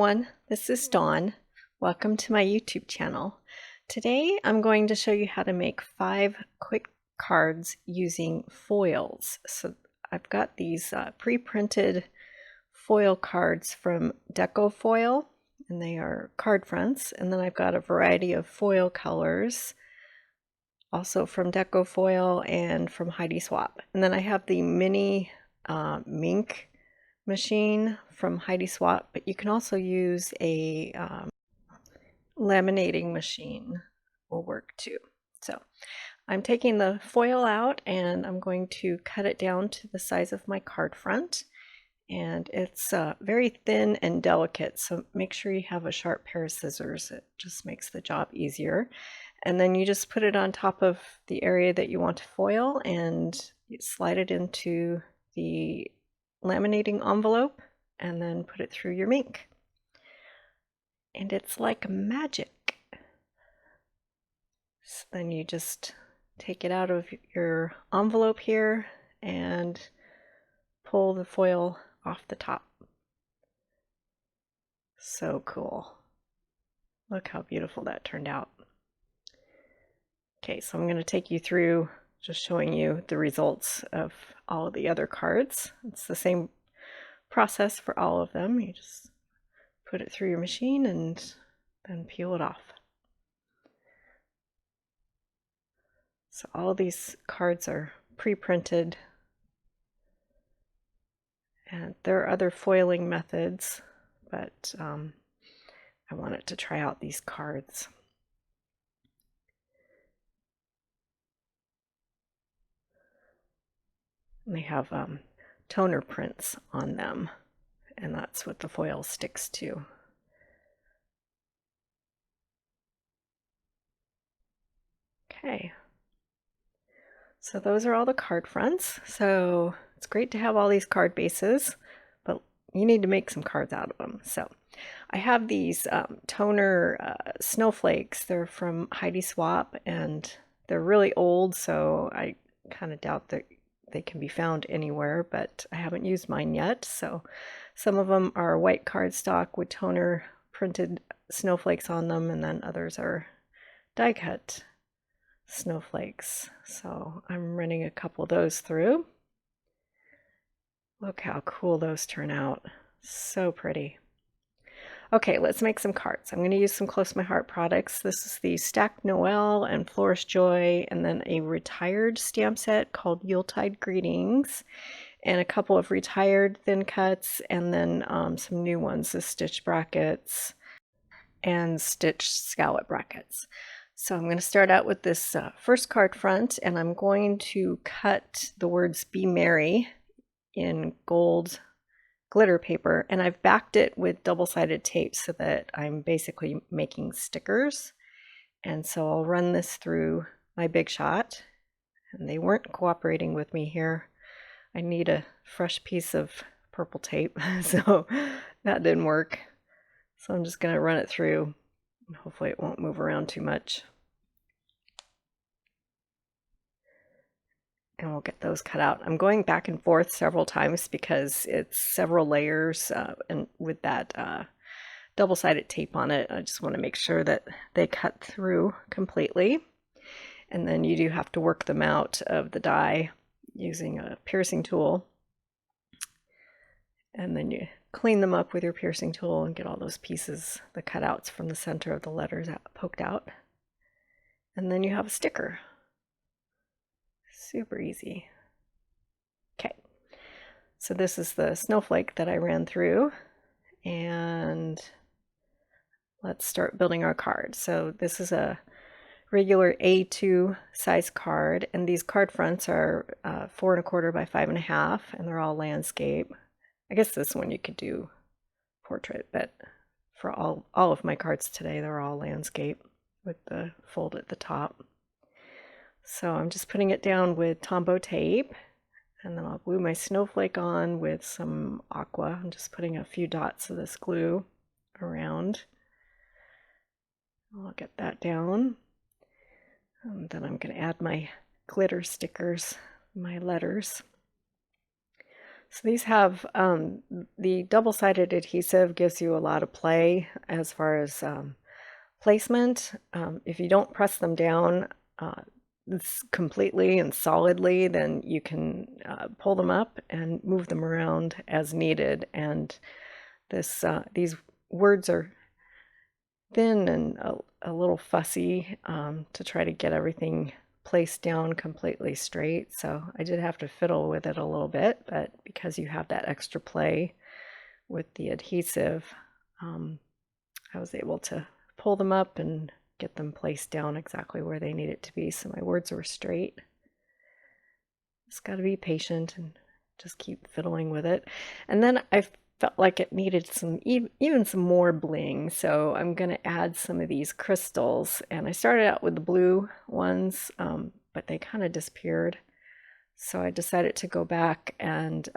everyone, this is Dawn. Welcome to my YouTube channel. Today I'm going to show you how to make 5 quick cards using foils. So I've got these pre-printed foil cards from DecoFoil, and they are card fronts, and then I've got a variety of foil colors also from DecoFoil and from Heidi Swapp. And then I have the mini Minc machine from Heidi Swapp, but you can also use a laminating machine, will work too. So I'm taking the foil out and I'm going to cut it down to the size of my card front, and it's very thin and delicate, so make sure you have a sharp pair of scissors. It just makes the job easier. And then you just put it on top of the area that you want to foil and you slide it into the laminating envelope and then put it through your Minc. And it's like magic. So then you just take it out of your envelope here and pull the foil off the top. So cool. Look how beautiful that turned out. Okay, so I'm going to take you through just showing you the results of all of the other cards. It's the same process for all of them. You just put it through your machine and then peel it off. So all of these cards are pre-printed, and there are other foiling methods, but I wanted to try out these cards. And they have toner prints on them, and that's what the foil sticks to. Okay, so those are all the card fronts. So it's great to have all these card bases, but you need to make some cards out of them. So I have these toner snowflakes. They're from Heidi Swapp, and they're really old, so I kind of doubt that they can be found anywhere, but I haven't used mine yet. So some of them are white cardstock with toner printed snowflakes on them, and then others are die cut snowflakes. So I'm running a couple of those through. Look how cool those turn out. So pretty. Okay, let's make some cards. I'm going to use some Close to My Heart products. This is the Stacked Noel and Florist Joy, and then a retired stamp set called Yuletide Greetings, and a couple of retired thin cuts, and then some new ones, the stitch brackets and stitched scallop brackets. So I'm going to start out with this first card front, and I'm going to cut the words Be Merry in gold glitter paper, and I've backed it with double-sided tape so that I'm basically making stickers. And so I'll run this through my Big Shot, and they weren't cooperating with me here. I need a fresh piece of purple tape, so that didn't work. So I'm just going to run it through, and hopefully it won't move around too much. And we'll get those cut out. I'm going back and forth several times because it's several layers, and with that double-sided tape on it, I just want to make sure that they cut through completely. And then you do have to work them out of the die using a piercing tool. And then you clean them up with your piercing tool and get all those pieces, the cutouts from the center of the letters poked out. And then you have a sticker. Super easy. Okay, so this is the snowflake that I ran through, and let's start building our card. So this is a regular A2 size card, and these card fronts are 4 1/4 by 5 1/2, and they're all landscape. I guess this one you could do portrait, but for all of my cards today, they're all landscape with the fold at the top. So I'm just putting it down with tombow tape, and then I'll glue my snowflake on with some aqua. I'm just putting a few dots of this glue around. I'll get that down. And then I'm going to add my glitter stickers, my letters. So these have the double-sided adhesive gives you a lot of play as far as placement. If you don't press them down completely and solidly, then you can pull them up and move them around as needed. And these words are thin and a little fussy to try to get everything placed down completely straight. So I did have to fiddle with it a little bit, but because you have that extra play with the adhesive, I was able to pull them up and get them placed down exactly where they need it to be. So my words were straight. Just got to be patient and just keep fiddling with it. And then I felt like it needed even some more bling, so I'm going to add some of these crystals. And I started out with the blue ones, but they kind of disappeared, so I decided to go back and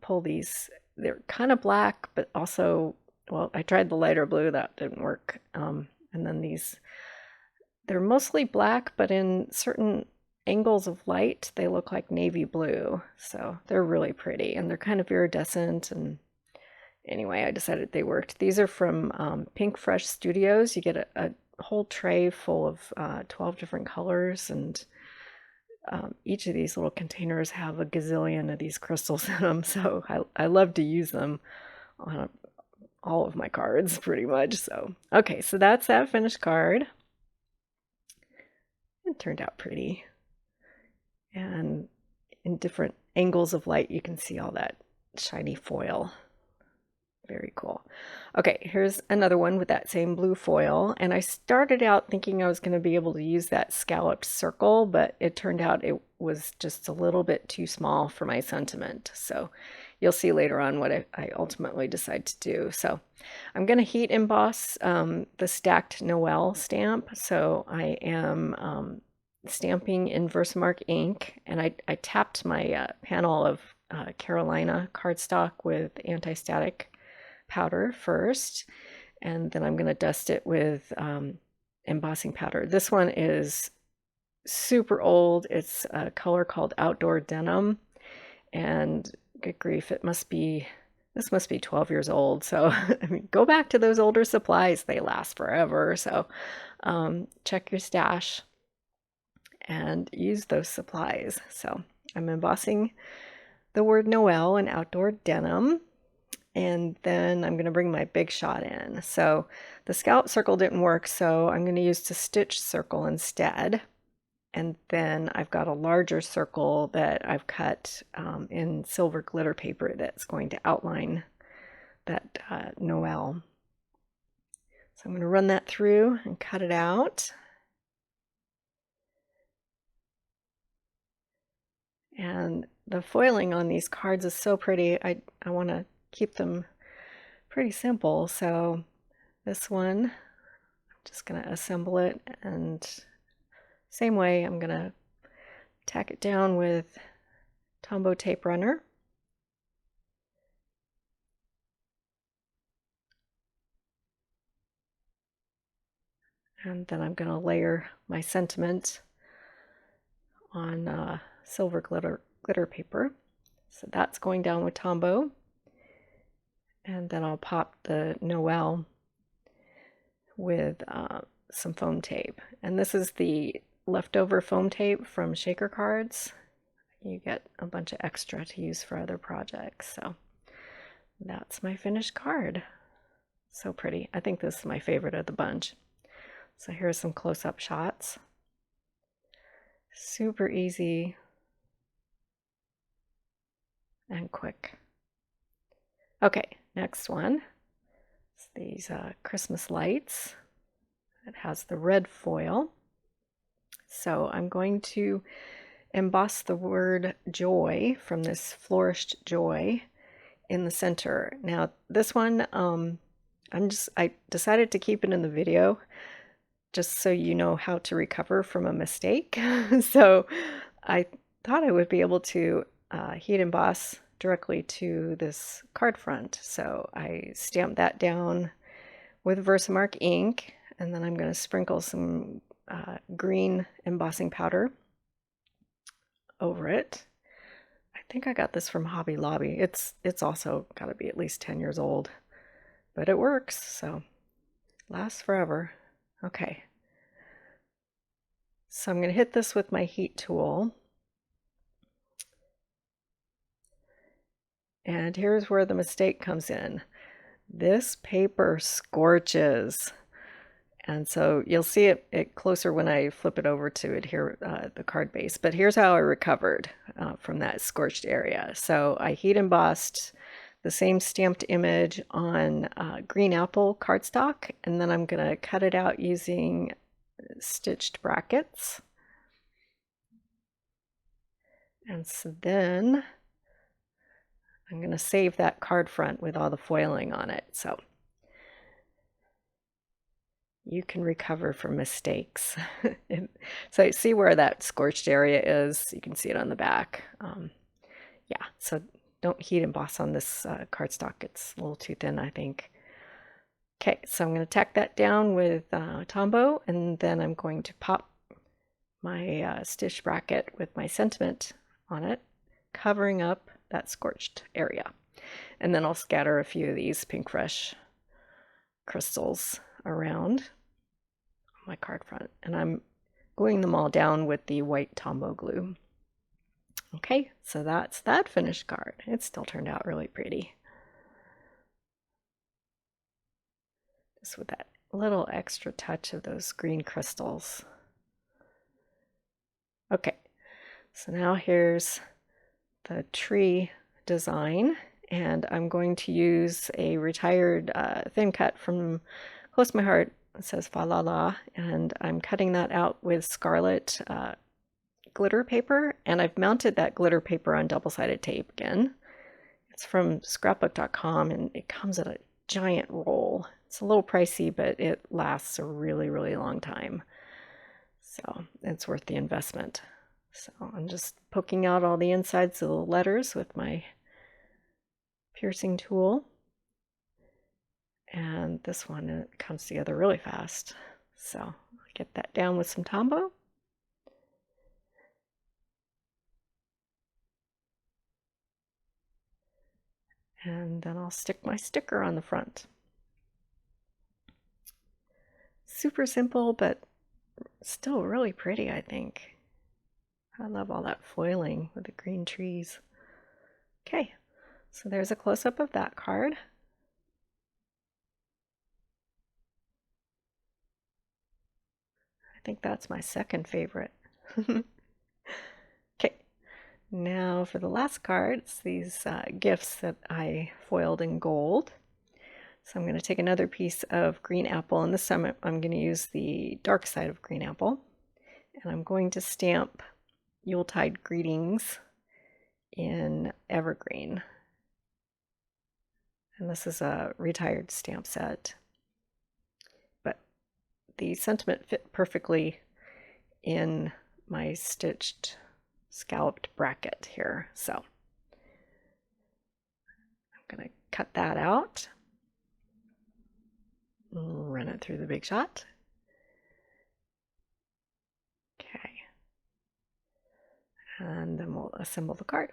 pull these. They're kind of black, but also, well, I tried the lighter blue, that didn't work. And then they're mostly black, but in certain angles of light they look like navy blue, so they're really pretty, and they're kind of iridescent. And anyway, I decided they worked. These are from PinkFresh Studios. You get a whole tray full of 12 different colors, and each of these little containers have a gazillion of these crystals in them, so I love to use them on all of my cards pretty much. So okay, so that's that finished card. It turned out pretty, and in different angles of light you can see all that shiny foil. Very cool. Okay, here's another one with that same blue foil, and I started out thinking I was going to be able to use that scalloped circle, but it turned out it was just a little bit too small for my sentiment. So you'll see later on what I ultimately decide to do. So I'm going to heat emboss the stacked Noel stamp. So I am stamping in Versamark ink, and I tapped my panel of Carolina cardstock with anti-static powder first, and then I'm going to dust it with embossing powder. This one is super old. It's a color called Outdoor Denim, and good grief, this must be 12 years old. So I mean, go back to those older supplies, they last forever. So check your stash and use those supplies. So I'm embossing the word Noel in Outdoor Denim, and then I'm going to bring my big shot in. So the scallop circle didn't work, so I'm going to use the stitch circle instead. And then I've got a larger circle that I've cut in silver glitter paper that's going to outline that Noel. So I'm going to run that through and cut it out. And the foiling on these cards is so pretty. I want to keep them pretty simple. So this one, I'm just going to assemble it, and same way I'm going to tack it down with Tombow tape runner. And then I'm going to layer my sentiment on silver glitter paper. So that's going down with Tombow. And then I'll pop the Noel with some foam tape. And this is the leftover foam tape from shaker cards. You get a bunch of extra to use for other projects. So that's my finished card. So pretty. I think this is my favorite of the bunch. So here's some close-up shots. Super easy and quick. Okay, next one. It's these Christmas lights. It has the red foil. So I'm going to emboss the word joy from this flourished joy in the center. Now this one, I decided to keep it in the video just so you know how to recover from a mistake. So I thought I would be able to heat emboss directly to this card front. So I stamped that down with Versamark ink, and then I'm going to sprinkle some green embossing powder over it. I think I got this from Hobby Lobby. It's also got to be at least 10 years old, but it works, so lasts forever. Okay. So I'm going to hit this with my heat tool. And here's where the mistake comes in. This paper scorches. And so you'll see it closer when I flip it over to adhere the card base. But here's how I recovered from that scorched area. So I heat embossed the same stamped image on green apple cardstock, and then I'm going to cut it out using stitched brackets. And so then I'm going to save that card front with all the foiling on it. So you can recover from mistakes. So see where that scorched area is. You can see it on the back. Yeah, so don't heat emboss on this cardstock. It's a little too thin, I think. Okay, so I'm going to tack that down with tombow, and then I'm going to pop my stitch bracket with my sentiment on it, covering up that scorched area. And then I'll scatter a few of these PinkFresh crystals around my card front, and I'm gluing them all down with the white tombow glue. Okay, so that's that finished card. It still turned out really pretty. Just with that little extra touch of those green crystals. Okay, so now here's the tree design, and I'm going to use a retired thin cut from Close to My Heart. It says Falala, and I'm cutting that out with scarlet glitter paper, and I've mounted that glitter paper on double-sided tape again. It's from scrapbook.com, and it comes in a giant roll. It's a little pricey, but it lasts a really, really long time. So it's worth the investment. So I'm just poking out all the insides of the letters with my piercing tool. And this one, it comes together really fast. So I'll get that down with some tombow. And then I'll stick my sticker on the front. Super simple, but still really pretty, I think. I love all that foiling with the green trees. Okay, so there's a close-up of that card. I think that's my second favorite. Okay, now for the last card, it's these gifts that I foiled in gold. So I'm going to take another piece of green apple, and this time I'm going to use the dark side of green apple. And I'm going to stamp Yuletide Greetings in evergreen. And this is a retired stamp set. But the sentiment fit perfectly in my stitched scalloped bracket here. So I'm going to cut that out. Run it through the Big Shot. Okay. And then we'll assemble the card.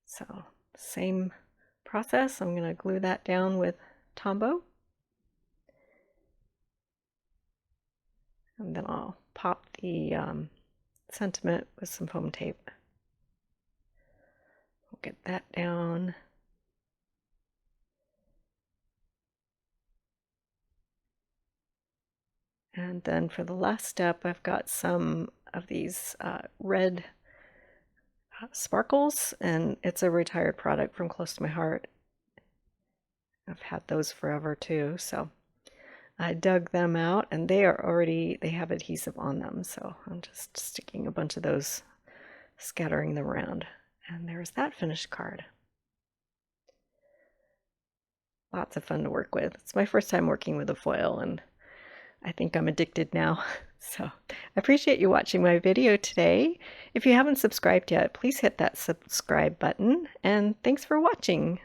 So same process. I'm going to glue that down with tombow. And then I'll pop the sentiment with some foam tape. We'll get that down. And then for the last step, I've got some of these red sparkles, and it's a retired product from Close to My Heart. I've had those forever too, so I dug them out, and they have adhesive on them, so I'm just sticking a bunch of those, scattering them around. And there's that finished card. Lots of fun to work with. It's my first time working with a foil, and I think I'm addicted now. So I appreciate you watching my video today. If you haven't subscribed yet, please hit that subscribe button, and thanks for watching.